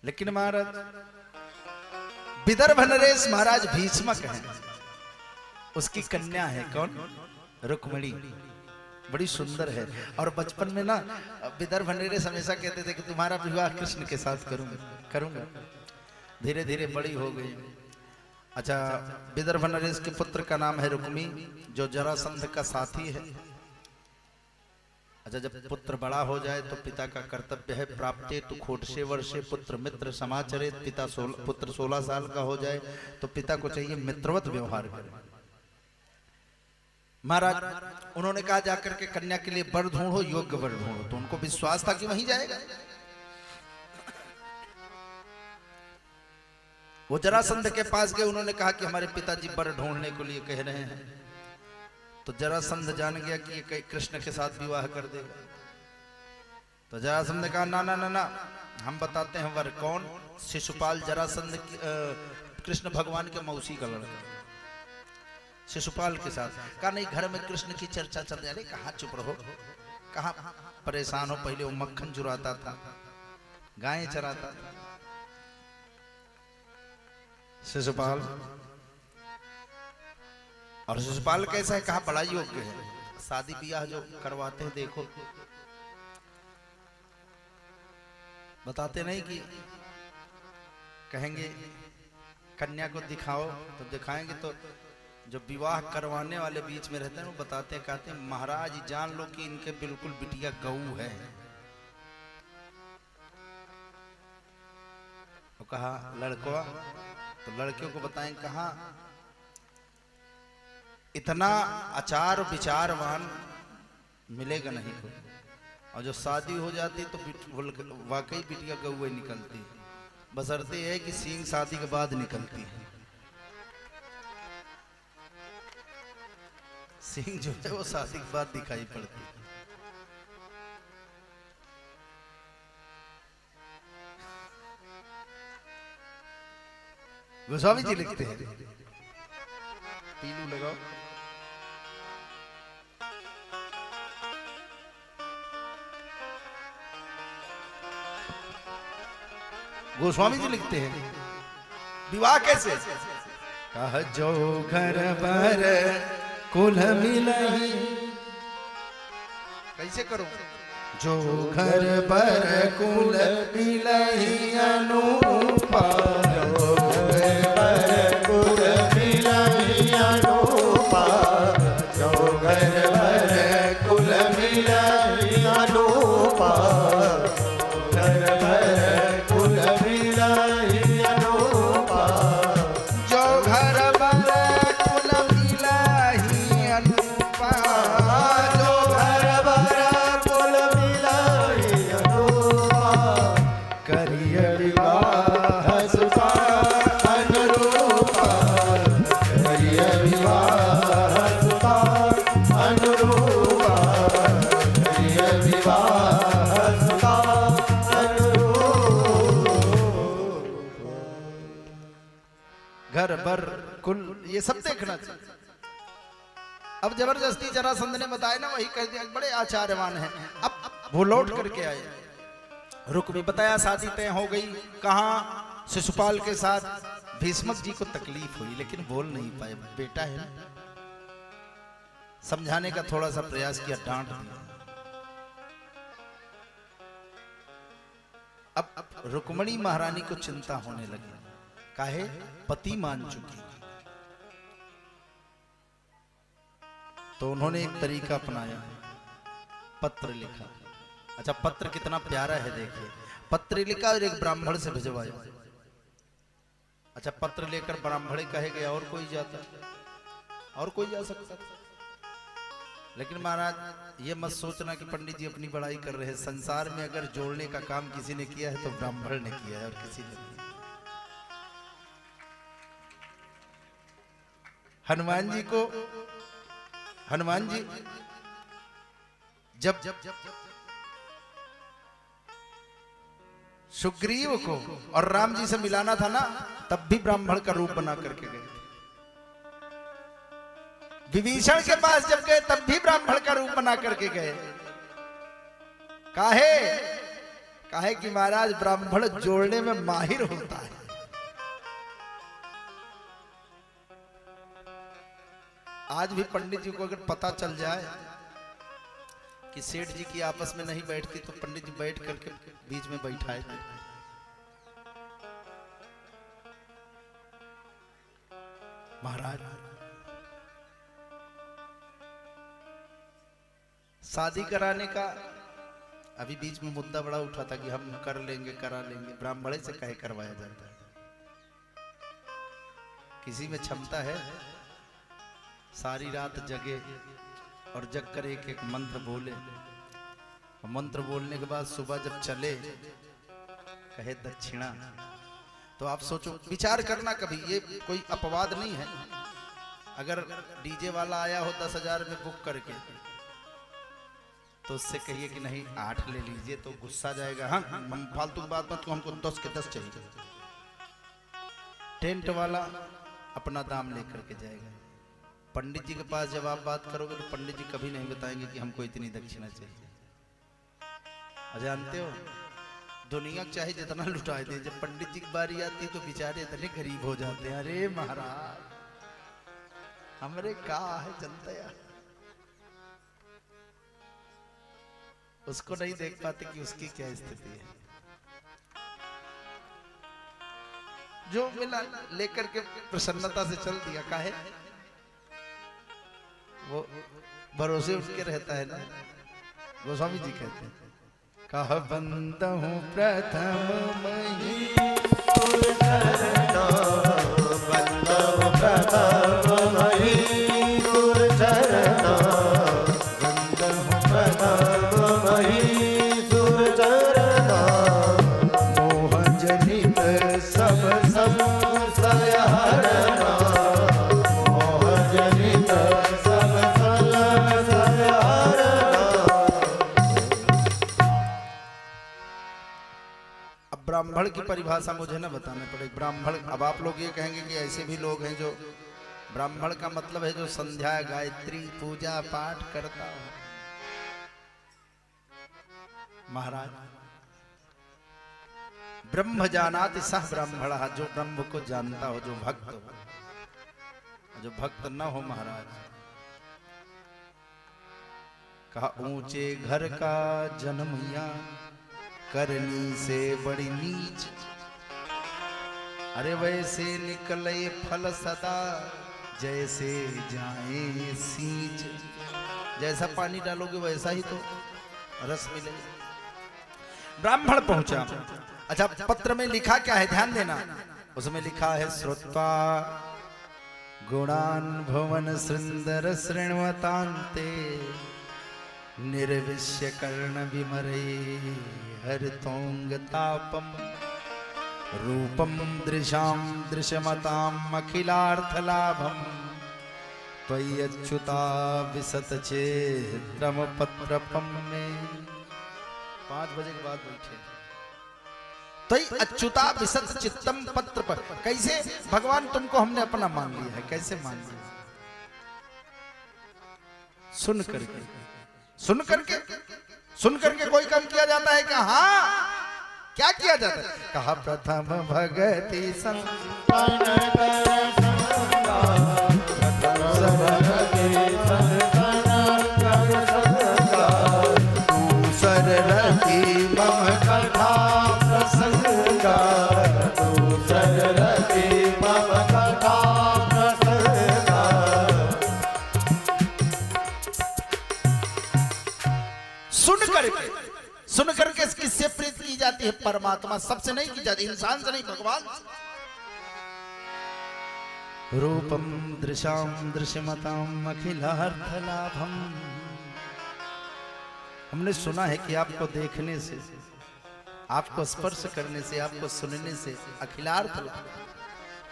लेकिन महाराज विदर्भ नरेश महाराज भीष्मक हैं, उसकी कन्या है कौन? रुक्मिणी, बड़ी सुंदर है। और बचपन में ना विदर्भ नरेश हमेशा कहते थे कि तुम्हारा विवाह कृष्ण के साथ करूंगा। धीरे धीरे बड़ी हो गई। अच्छा, विदर्भ नरेश के पुत्र का नाम है रुक्मी, जो जरासंध का साथी है। अच्छा, जब पुत्र बड़ा हो जाए तो पिता का कर्तव्य है प्राप्ते तो खोटसे वर्षे पुत्र मित्र समाचरित। पुत्र 16 साल का हो जाए तो पिता को चाहिए मित्रवत व्यवहार करे। महाराज उन्होंने कहा जाकर के कन्या के लिए वर ढूंढो, योग्य वर ढूंढो। तो उनको विश्वास था कि वहीं जाएगा। वो जरासंध के पास गए, उन्होंने कहा कि हमारे पिताजी वर ढूंढने के लिए कह रहे हैं। तो जरासंध जान गया कि ये कृष्ण के साथ विवाह कर देगा। तो जरासंध ने कहा ना ना ना ना, हम बताते हैं वर। कौन? शिशुपाल, जरासंध कृष्ण भगवान के मौसी का लड़का, शिशुपाल के साथ। कहा नहीं, घर में कृष्ण की चर्चा चल रही। अरे कहाँ चुप रहो, कहाँ परेशान हो। पहले वो मक्खन चुराता था, गायें चराता था शिशुपाल। और शिशुपाल कैसा है? कहा बड़ा योग्य है। शादी ब्याह जो करवाते हैं देखो, बताते नहीं कि कहेंगे कन्या को दिखाओ, तो दिखाएंगे तो जो विवाह करवाने वाले बीच में रहते हैं वो बताते कहते हैं महाराज जान लो कि इनके बिल्कुल बिटिया गऊ है। तो कहा लड़कों, तो लड़कियों को बताएं कहा इतना आचार विचारवान मिलेगा नहीं को। और जो शादी हो जाती तो वाकई बिटिया गऊ निकलती, बशर्ते है कि सींग शादी के बाद निकलती है। सींग जो है वो शादी के बाद दिखाई पड़ती है। गोस्वामी जी लिखते हैं, पीलू लगाओ। गोस्वामी जी लिखते हैं विवाह कैसे? कह जो घर पर कुल मिलही। कैसे करो? जो घर पर कुल मिलही अनुपा। घर बर कुल ये सब देखना चाहिए। अब जबरदस्ती जरासंध ने बताया ना, वही कर दिया। बड़े आचार्यवान हैं। अब वो लौट करके आए, रुक्मी बताया शादी तय हो गई। कहाँ? शिशुपाल के साथ। भीष्मक जी को तकलीफ हुई लेकिन बोल नहीं पाए, बेटा है ना। समझाने का थोड़ा सा प्रयास किया, डांट दिया। अब रुक्मिणी महारानी को चिंता होने लगी, काहे? पति मान चुकी। तो उन्होंने एक तरीका अपनाया, पत्र लिखा। अच्छा, पत्र कितना प्यारा है देखिए। पत्र लिखा और एक ब्राह्मण से भिजवाया। अच्छा, पत्र लेकर ब्राह्मण कहे गया, और कोई जाता, और कोई जा सकता। लेकिन महाराज ये मत सोचना कि पंडित जी अपनी बड़ाई कर रहे हैं। संसार में अगर जोड़ने का काम किसी ने किया है तो ब्राह्मण ने किया है, और किसी ने नहीं। हनुमान जी को, हनुमान जी जब सुग्रीव को और राम जी से मिलाना था ना, तब भी ब्राह्मण का रूप बना करके गए। विभीषण के पास जब गए तब भी ब्राह्मण का रूप बना करके गए। काहे? काहे कि महाराज ब्राह्मण जोड़ने में माहिर होता है। आज भी पंडित जी को अगर पता चल जाए कि सेठ जी की आपस में नहीं बैठती तो पंडित जी बैठ करके बीच में बैठाए थे। महाराज शादी कराने का अभी बीच में मुद्दा बड़ा उठा था कि हम कर लेंगे करा लेंगे। ब्राह्मण से कहे करवाया जाता है? किसी में क्षमता है सारी रात जगे और जग कर एक एक मंत्र बोले, और मंत्र बोलने के बाद सुबह जब चले कहे दक्षिणा। तो आप सोचो, विचार करना कभी, ये कोई अपवाद नहीं है। अगर डीजे वाला आया हो 10,000 में बुक करके तो उससे कहिए कि नहीं 8 ले लीजिए तो गुस्सा जाएगा। हाँ हम फालतू की बात मत, तो हमको 10 के 10 चाहिए। टेंट वाला अपना दाम लेकर के जाएगा। पंडित जी के पास जब आप बात करोगे तो पंडित जी कभी नहीं बताएंगे कि हमको इतनी दक्षिणा चाहिए। जानते हो दुनिया चाहे जितना लुटा दे, जब पंडित जी की बारी आती है तो बेचारे इतने गरीब हो जाते हैं। अरे महाराज हमरे का है जनता यार, उसको नहीं देख पाते कि उसकी क्या स्थिति है। जो मिला लेकर के प्रसन्नता से चल दिया। काहे वो भरोसे उनके रहता है ना। गोस्वामी जी कहते हैं कह बंद हूँ प्रथम मही ब्राह्मण की परिभाषा मुझे ना बताना पड़ेगी। ब्राह्मण, अब आप लोग ये कहेंगे कि ऐसे भी लोग हैं जो ब्राह्मण का मतलब है जो संध्या गायत्री पूजा पाठ करता हो। महाराज ब्रह्म जानाति सह ब्राह्मण, जो ब्रह्म को जानता हो, जो भक्त हो। जो भक्त न हो महाराज, कहा ऊंचे घर का जन्मिया करनी से बड़ी नीच, अरे वैसे निकले फल सदा जैसे जाए सींच। जैसा पानी डालोगे वैसा ही तो रस मिलेगा। ब्राह्मण पहुंचा। अच्छा पत्र में लिखा क्या है ध्यान देना, उसमें लिखा है श्रुत्वा गुणान भुवन सुंदर श्रृण्वतान्ते निर्विश्य कर्ण विमरे हरितोंग तापम रूपम दृशाम दृश्यमताम अखिलार्थ लाभम त्वय्यच्युता विसत चेत्रम पत्रपम में। 5 बजे के बाद बैठे। त्वय्य अच्युता विसत चित्तम पत्र पर। कैसे भगवान तुमको हमने अपना मान लिया है। कैसे मान लिया? सुन करके कोई काम किया जाता है क्या? हाँ क्या किया जाता है? कहा प्रथम भगति दूसर रति मम कथा प्रसंगा, दूसर रति मम कथा प्रसंगा। सुन करके किससे प्रीत की जाती है? परमात्मा। सबसे नहीं की जाती, इंसान से नहीं, भगवान। रूपम दृशाम दृश्यमताम अखिलार्थ लाभम। हमने सुना है कि आपको देखने से, आपको स्पर्श करने से, आपको सुनने से अखिलार्थ लाभ।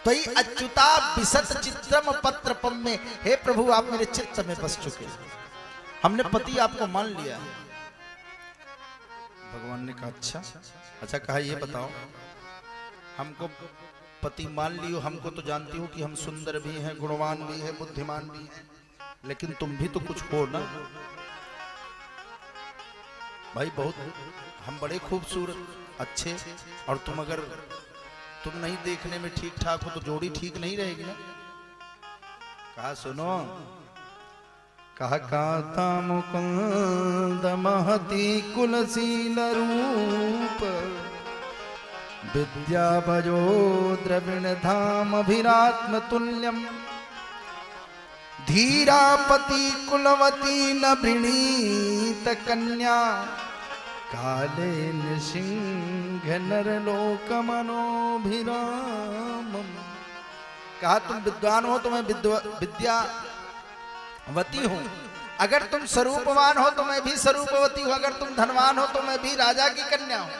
तो ही अच्युता विसत चित्रम पत्रपम में, हे प्रभु आप मेरे चित्त में बस चुके, हमने पति आपको मान लिया। भगवान ने कहा अच्छा कहा ये बताओ, हमको पति मान लियो, हमको तो जानती हूँ कि हम सुंदर भी हैं, गुणवान भी हैं, बुद्धिमान भी हैं, लेकिन तुम भी तो कुछ हो ना। भाई बहुत हम बड़े खूबसूरत अच्छे, और तुम अगर तुम नहीं देखने में ठीक ठाक हो तो जोड़ी ठीक नहीं रहेगी ना। कहा सुनो, कहा काता मुकुंद महती कुलशील रूप, विद्या भजो द्रविण धाम अभिरात्म तुल्यम, धीरापति कुलवती न वृणीत कन्या, काले नृसिंह नरलोक मनोभिरामम। कहा तुम विद्वान हो तो मैं विद्यावती हूं, अगर तुम स्वरूपवान हो तो मैं भी स्वरूपवती हूं, अगर तुम धनवान हो तो मैं भी राजा की कन्या हूं।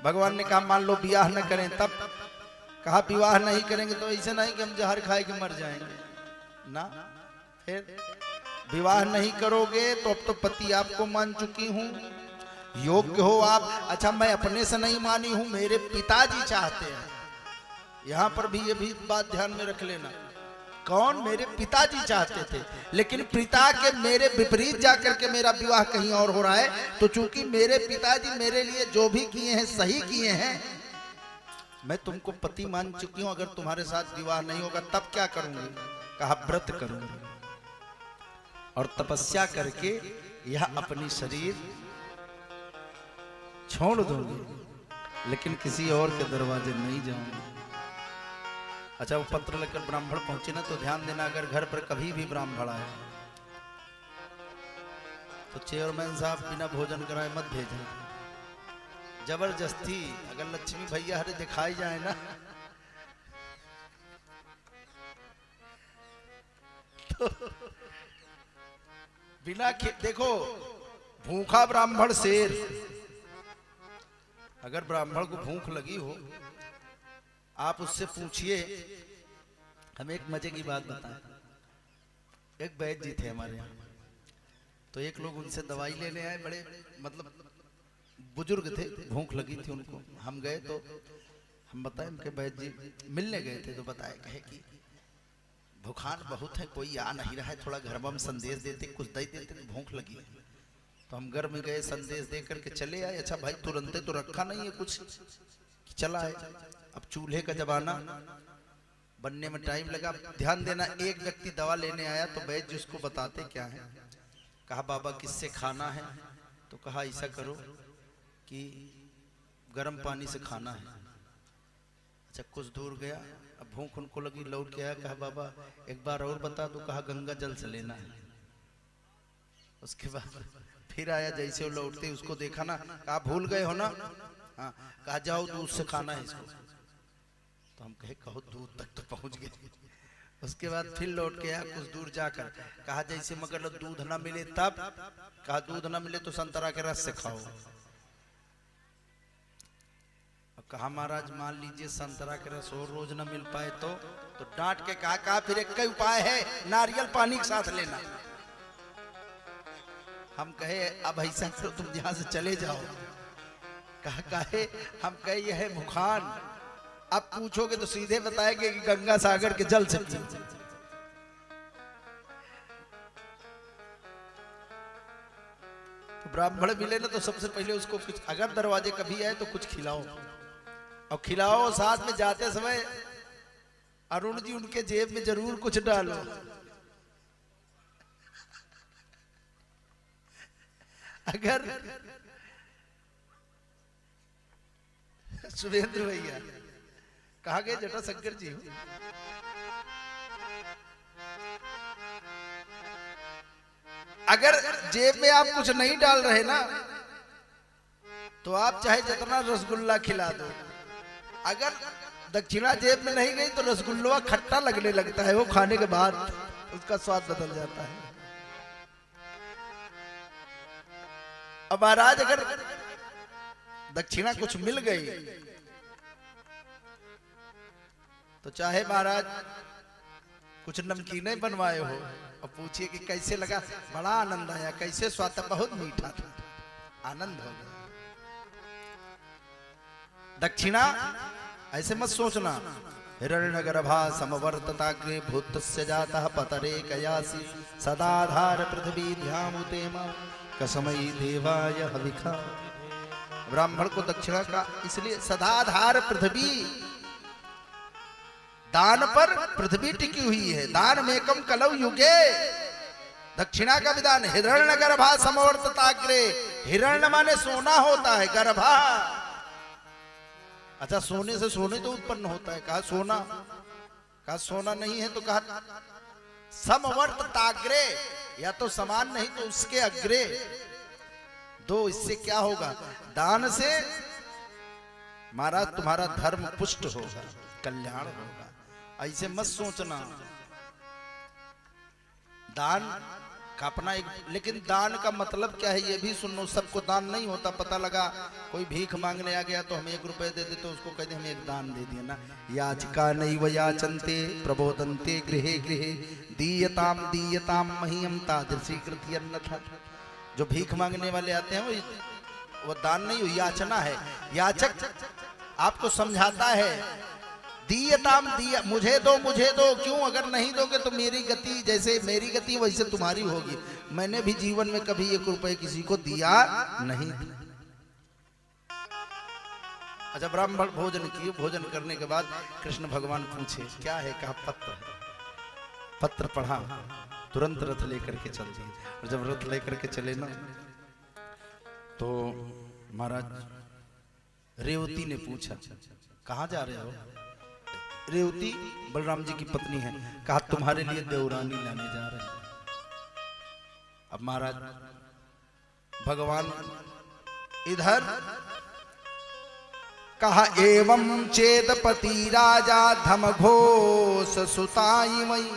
भगवान ने कहा मान लो विवाह न करें तब। कहा विवाह नहीं करेंगे तो ऐसे नहीं कि हम जहर खाए के मर जाएंगे ना। फिर विवाह नहीं करोगे तो अब तो पति आपको मान चुकी हूं, योग्य हो आप। अच्छा मैं अपने से नहीं मानी हूं, मेरे पिताजी चाहते हैं। यहां पर भी ये भी बात ध्यान में रख लेना, कौन? मेरे पिताजी चाहते थे, लेकिन पिता के मेरे विपरीत जाकर के मेरा विवाह कहीं और हो रहा है। तो चूंकि मेरे पिताजी मेरे लिए जो भी किए हैं सही किए हैं, मैं तुमको पति मान चुकी हूं। अगर तुम्हारे साथ विवाह नहीं होगा तब क्या करूंगी? कहा व्रत करूंगी और तपस्या करके यह अपनी शरीर छोड़ दूंगी, लेकिन किसी और के दरवाजे नहीं जाऊंगी। अच्छा वो पत्र लेकर ब्राह्मण पहुंचे ना, तो ध्यान देना अगर घर पर कभी भी ब्राह्मण आए तो चेयरमैन साहब बिना भोजन कराए मत भेजें। जबरदस्ती अगर लक्ष्मी भैया हरे दिखाई जाए ना तो बिना देखो, भूखा ब्राह्मण शेर। अगर ब्राह्मण को भूख लगी हो, आप उससे पूछिए। हम एक मजे की बात बताएं, एक वैद्य जी थे हमारे यहाँ, तो एक लोग उनसे दवाई लेने आए, बड़े मतलब बुजुर्ग थे, भूख लगी थी उनको। हम गए तो हम बताए उनके वैद्य जी मिलने गए थे, तो बताए कहे कि भूखान बहुत है, कोई आ नहीं रहा है, थोड़ा घर में हम संदेश देते, कुछ दे देते, तो भूख लगी है। तो हम घर में गए, संदेश दे करके चले आए। अच्छा भाई तुरंत तो रखा नहीं है कुछ, चला है। अब चूल्हे का जमाना, बनने में टाइम लगा। ध्यान देना, एक व्यक्ति दवा लेने आया तो वैद्य उसको बताते क्या है। कहा बाबा किससे खाना है? तो कहा ऐसा करो कि गर्म पानी से खाना है। अच्छा कुछ दूर गया, अब भूख उनको लगी, लौट के आया। कहा बाबा एक बार और बता दो। कहा गंगा जल से लेना है। उसके बाद फिर आया, जैसे वो लौटते उसको देखा ना, कहा भूल गए हो ना? हाँ। कहा जाओ दूध से खाना है इसको। तो हम कहे कहो दूध तक तो पहुंच गए। उसके बाद फिर लौट के आया कुछ दूर जाकर, कहा जैसे मगर दूध ना मिले तब। कहा दूध ना मिले तो संतरा के रस से खाओ। कहा महाराज मान लीजिए संतरा के रस और रोज ना मिल पाए तो डांट के कहा फिर एक ही उपाय है, नारियल पानी के साथ लेना। हम कहे अब ऐसा करो तुम यहां से चले जाओ। कहे हम कहे यह है मुखान, अब पूछोगे तो सीधे बताएंगे कि गंगा सागर के जल से पियो। तो ब्राह्मण मिले ना तो सबसे पहले उसको कुछ, अगर दरवाजे कभी आए तो कुछ खिलाओ, और खिलाओ साथ में जाते समय अरुण जी उनके जेब में जरूर कुछ डालो। अगर सुरेंद्र भैया कहा गए जटा शंकर जी, अगर जेब में आप कुछ नहीं डाल रहे ना तो आप चाहे जितना रसगुल्ला खिला दो, अगर दक्षिणा जेब में नहीं गई तो रसगुल्ला खट्टा लगने लगता है, वो खाने के बाद उसका स्वाद बदल जाता है। अब महाराज अगर दक्षिणा कुछ मिल गई तो चाहे महाराज कुछ नमकीनें बनवाए हो और पूछिए कि कैसे लगा, बड़ा आनंद आया, कैसे स्वाद था, बहुत मीठा था, आनंद हो गया। दक्षिणा ऐसे मत सोचना, हिरण्यगर्भा समवर्तताग्रे भूतस्य जातः पतरे कयासि सदाधार पृथ्वी ध्यामुतेम कसमयी देवाय हविखा। ब्राह्मण को दक्षिणा का इसलिए सदाधार पृथ्वी, दान पर पृथ्वी टिकी हुई है। दान मेकम कलौ युगे, दक्षिणा का विधान। हिरण्य गर्भा समवर्तताग्रे, हिरण्य माने सोना होता है, गर्भा अच्छा सोने से सोने तो उत्पन्न होता है, कहा सोना, कहा सोना नहीं है तो कहा समवर्तताग्रे, या तो समान नहीं तो उसके अग्रे दो। इससे क्या होगा? दान से महाराज तुम्हारा धर्म पुष्ट होगा, कल्याण होगा। ऐसे मत सोचना दान का अपना एक, लेकिन दान का मतलब क्या है ये भी सुनो। सबको दान नहीं होता। पता लगा कोई भीख मांगने आ गया तो हम 1 रुपए दे दे तो उसको कहते हमें एक दान दे दिया ना। याचिका नैव याचन्ते प्रबोधन्ते गृहे गृहे दीयताम दीयताम मह्यम तादृशी कृति अन्यथा। जो भीख मांगने वाले आते हैं वो दान नहीं, याचना है। याचक आपको समझाता है दीयताम दिया, मुझे दो मुझे दो। क्यों? अगर नहीं दोगे तो मेरी गति, जैसे मेरी गति वैसे तुम्हारी होगी। मैंने भी जीवन में कभी 1 रुपए किसी को दिया नहीं। अच्छा ब्राह्मण भोजन किए, भोजन करने के बाद कृष्ण भगवान पूछे क्या है? कहा पत्र। पत्र पढ़ा, तुरंत रथ लेकर के चल दिए। और जब रथ लेकर के चले ना तो महाराज रेवती ने पूछा कहाँ जा रहे हो? रेवती बलराम जी की पत्नी है। कहा तुम्हारे लिए देवरानी लाने जा रहे हैं। अब महाराज भगवान इधर कहा एवं चेदपति राजा धमघोष सुताई मई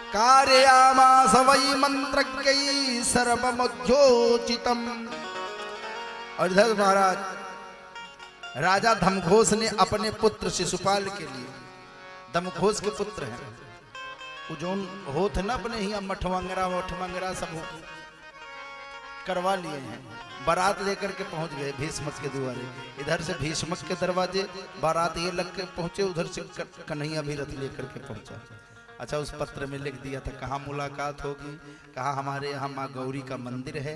कारयामास वै मंत्रज्ञै सर्वमध्योचितम। और इधर महाराज राजा धमघोष ने अपने पुत्र शिशुपाल के लिए, धमघोष के पुत्र हैं वो जो होते ना अपने ही मठमंगरा सब करवा लिए हैं। बारात लेकर के पहुंच गए भीष्मक के द्वारे। इधर से भीष्मक के दरवाजे बारात ये लग के पहुंचे, उधर से कन्हैया भी रथ लेकर के पहुंचा। अच्छा उस पत्र में लिख दिया था कहाँ मुलाकात होगी? कहा हमारे यहाँ माँ गौरी का मंदिर है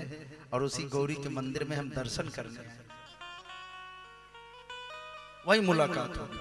और उसी गौरी के मंदिर में हम दर्शन करने हैं, वही मुलाकात होगी।